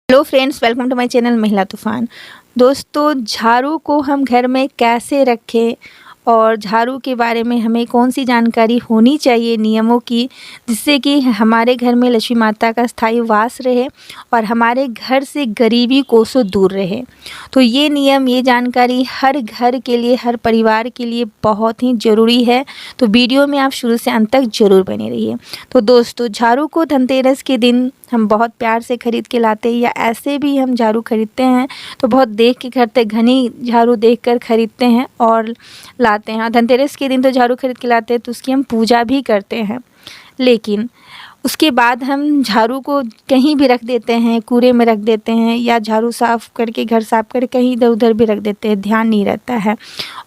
Hello friends, welcome to my channel Mahila Toofan. दोस्तों, झाड़ू को हम घर में कैसे रखें और झाड़ू के बारे में हमें कौन सी जानकारी होनी चाहिए नियमों की, जिससे कि हमारे घर में लक्ष्मी माता का स्थायी वास रहे और हमारे घर से गरीबी कोसों दूर रहे। तो ये नियम, ये जानकारी हर घर के लिए, हर परिवार के लिए बहुत ही ज़रूरी है। तो वीडियो में आप शुरू से अंत तक ज़रूर बने रहिए। तो दोस्तों, झाड़ू को धनतेरस के दिन हम बहुत प्यार से ख़रीद के लाते हैं, या ऐसे भी हम झाड़ू ख़रीदते हैं तो बहुत देख के खरीदते, घनी झाड़ू देखकर ख़रीदते हैं और लाते हैं। धनतेरस के दिन तो झाड़ू खरीद के लाते हैं तो उसकी हम पूजा भी करते हैं, लेकिन उसके बाद हम झाड़ू को कहीं भी रख देते हैं, कूड़े में रख देते हैं, या झाड़ू साफ़ करके, घर साफ़ करके कहीं इधर उधर भी रख देते हैं, ध्यान नहीं रहता है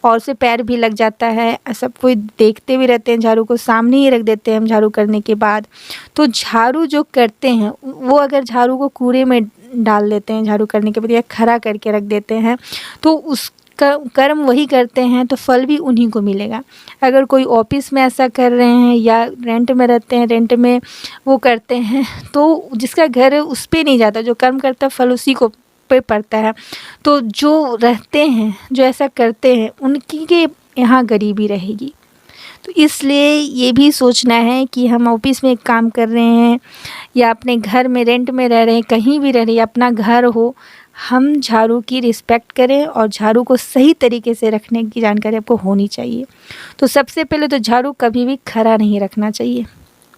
और उससे पैर भी लग जाता है। सब कोई देखते भी रहते हैं, झाड़ू को सामने ही रख देते हैं हम झाड़ू करने के बाद। तो झाड़ू जो करते हैं वो अगर झाड़ू को कूड़े में डाल देते हैं झाड़ू करने के बाद, या खड़ा करके रख देते हैं, तो उस कर्म वही करते हैं तो फल भी उन्हीं को मिलेगा। अगर कोई ऑफिस में ऐसा कर रहे हैं या रेंट में रहते हैं, रेंट में वो करते हैं, तो जिसका घर है उस पे नहीं जाता, जो कर्म करता है फल उसी को पे पड़ता है। तो जो रहते हैं, जो ऐसा करते हैं, उनकी के यहाँ गरीबी रहेगी। तो इसलिए ये भी सोचना है कि हम ऑफिस में काम कर रहे हैं या अपने घर में रेंट में रह रहे हैं, कहीं भी रह रहे हैं, अपना घर हो, हम झाड़ू की रिस्पेक्ट करें और झाड़ू को सही तरीके से रखने की जानकारी आपको होनी चाहिए। तो सबसे पहले तो झाड़ू कभी भी खड़ा नहीं रखना चाहिए,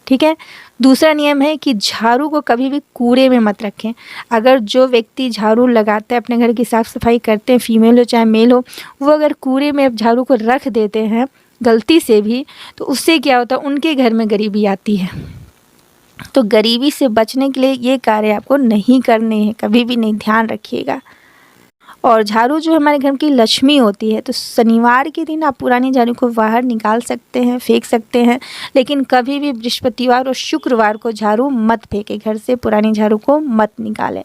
ठीक है। दूसरा नियम है कि झाड़ू को कभी भी कूड़े में मत रखें। अगर जो व्यक्ति झाड़ू लगाता है, अपने घर की साफ़ सफाई करते हैं, फीमेल हो चाहे मेल हो, वो अगर कूड़े में झाड़ू को रख देते हैं गलती से भी, तो उससे क्या होता है, उनके घर में गरीबी आती है। तो गरीबी से बचने के लिए ये कार्य आपको नहीं करने हैं, कभी भी नहीं, ध्यान रखिएगा। और झाड़ू जो हमारे घर की लक्ष्मी होती है, तो शनिवार के दिन आप पुरानी झाड़ू को बाहर निकाल सकते हैं, फेंक सकते हैं, लेकिन कभी भी बृहस्पतिवार और शुक्रवार को झाड़ू मत फेंकें, घर से पुरानी झाड़ू को मत निकालें।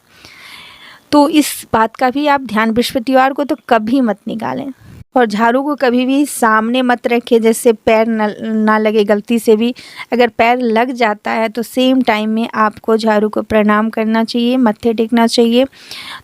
तो इस बात का भी आप ध्यान, बृहस्पतिवार को तो कभी मत निकालें। और झाड़ू को कभी भी सामने मत रखें, जैसे पैर ना लगे गलती से भी। अगर पैर लग जाता है तो सेम टाइम में आपको झाड़ू को प्रणाम करना चाहिए, मत्थे टेकना चाहिए।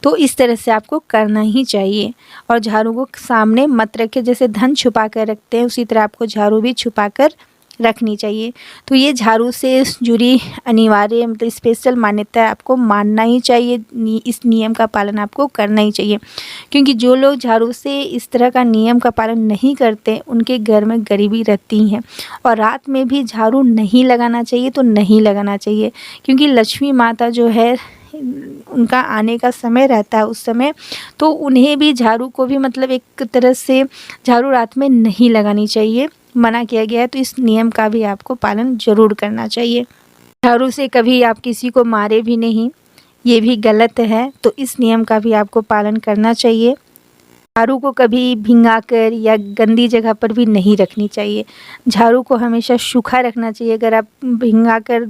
तो इस तरह से आपको करना ही चाहिए। और झाड़ू को सामने मत रखें, जैसे धन छुपा कर रखते हैं उसी तरह आपको झाड़ू भी छुपा कर रखनी चाहिए। तो ये झाड़ू से जुड़ी अनिवार्य, मतलब स्पेशल मान्यता आपको मानना ही चाहिए, इस नियम का पालन आपको करना ही चाहिए। क्योंकि जो लोग झाड़ू से इस तरह का नियम का पालन नहीं करते, उनके घर में गरीबी रहती है। और रात में भी झाड़ू नहीं लगाना चाहिए, तो नहीं लगाना चाहिए, क्योंकि लक्ष्मी माता जो है, उनका आने का समय रहता है उस समय, तो उन्हें भी, झाड़ू को भी, मतलब एक तरह से झाड़ू रात में नहीं लगानी चाहिए, मना किया गया है। तो इस नियम का भी आपको पालन ज़रूर करना चाहिए। झाड़ू से कभी आप किसी को मारे भी नहीं, ये भी गलत है, तो इस नियम का भी आपको पालन करना चाहिए। झाड़ू को कभी भिंगाकर या गंदी जगह पर भी नहीं रखनी चाहिए। झाड़ू को हमेशा सूखा रखना चाहिए। अगर आप भिंगाकर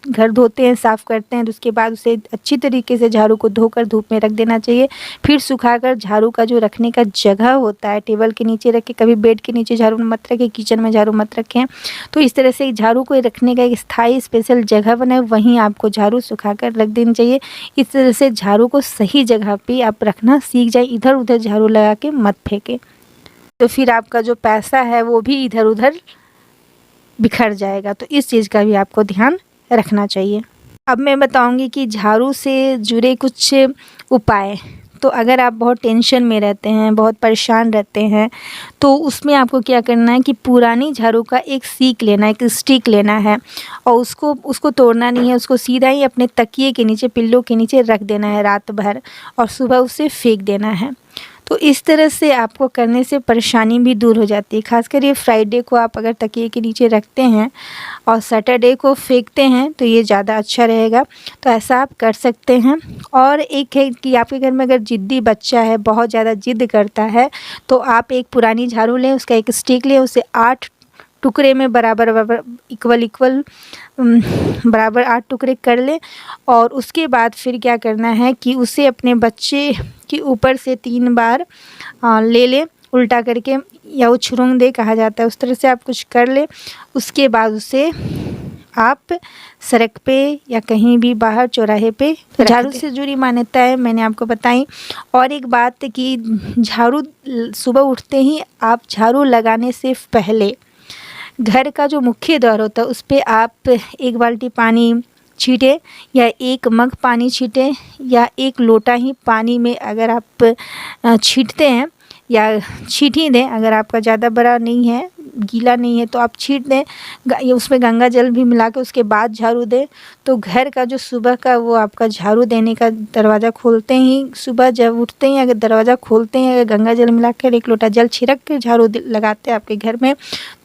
घर धोते हैं, साफ़ करते हैं, तो उसके बाद उसे अच्छी तरीके से झाड़ू को धोकर धूप में रख देना चाहिए। फिर सुखाकर झाड़ू का जो रखने का जगह होता है, टेबल के नीचे रखें, कभी बेड के नीचे झाड़ू मत रखें, किचन में झाड़ू मत रखें। तो इस तरह से झाड़ू को रखने का एक स्थायी स्पेशल जगह बनाए, वहीं आपको झाड़ू सुखाकर रख देनी चाहिए। इस तरह से झाड़ू को सही जगह पर आप रखना सीख जाए, इधर उधर झाड़ू लगा के मत फेंके, तो फिर आपका जो पैसा है वो भी इधर उधर बिखर जाएगा। तो इस चीज़ का भी आपको ध्यान रखना चाहिए। अब मैं बताऊंगी कि झाड़ू से जुड़े कुछ उपाय। तो अगर आप बहुत टेंशन में रहते हैं, बहुत परेशान रहते हैं, तो उसमें आपको क्या करना है कि पुरानी झाड़ू का एक सीक लेना है, एक स्टिक लेना है, और उसको तोड़ना नहीं है, उसको सीधा ही अपने तकिए के नीचे, पिल्लो के नीचे रख देना है रात भर, और सुबह उसे फेंक देना है। तो इस तरह से आपको करने से परेशानी भी दूर हो जाती है। खासकर ये फ्राइडे को आप अगर तकिए के नीचे रखते हैं और सैटरडे को फेंकते हैं, तो ये ज़्यादा अच्छा रहेगा। तो ऐसा आप कर सकते हैं। और एक है कि आपके घर में अगर ज़िद्दी बच्चा है, बहुत ज़्यादा ज़िद करता है, तो आप एक पुरानी झाड़ू लें, उसका एक स्टिक लें, उसे 8 टुकड़े में बराबर इक्वल बराबर 8 टुकड़े कर लें। और उसके बाद फिर क्या करना है कि उसे अपने बच्चे के ऊपर से 3 बार ले लें, उल्टा करके, या उछ्रुंग दे कहा जाता है, उस तरह से आप कुछ कर लें। उसके बाद उसे आप सड़क पे या कहीं भी बाहर चौराहे पे झाड़ू से जुड़ी मान्यताएं मैंने आपको बताई। और एक बात कि झाड़ू सुबह उठते ही आप झाड़ू लगाने से पहले घर का जो मुख्य द्वार होता है उस पे आप 1 बाल्टी पानी छीटें या 1 मग पानी छीटें या 1 लोटा ही पानी में अगर आप छीटते हैं या छीट ही दें, अगर आपका ज़्यादा बड़ा नहीं है, गीला नहीं है तो आप छीट दें, या उसमें गंगा जल भी मिला के उसके बाद झाड़ू दें। तो घर का जो सुबह का वो आपका झाड़ू देने का दरवाज़ा खोलते ही, सुबह जब उठते ही अगर दरवाज़ा खोलते हैं, अगर गंगा जल मिला कर 1 लोटा जल छिड़क के झाड़ू लगाते हैं आपके घर में,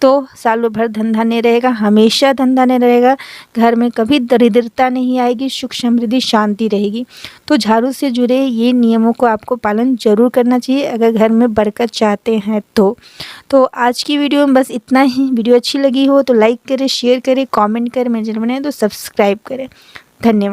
तो सालों भर धन धान्य रहेगा, हमेशा धन धान्य रहेगा। घर में कभी दरिद्रता नहीं आएगी, सुख समृद्धि शांति रहेगी। तो झाड़ू से जुड़े ये नियमों को आपको पालन ज़रूर करना चाहिए अगर घर में बरकत चाहते हैं तो आज की वीडियो में बस इतना ही। वीडियो अच्छी लगी हो तो लाइक करें, शेयर करें, कमेंट करें, मेरे चैनल बनाए तो सब्सक्राइब करें। धन्यवाद।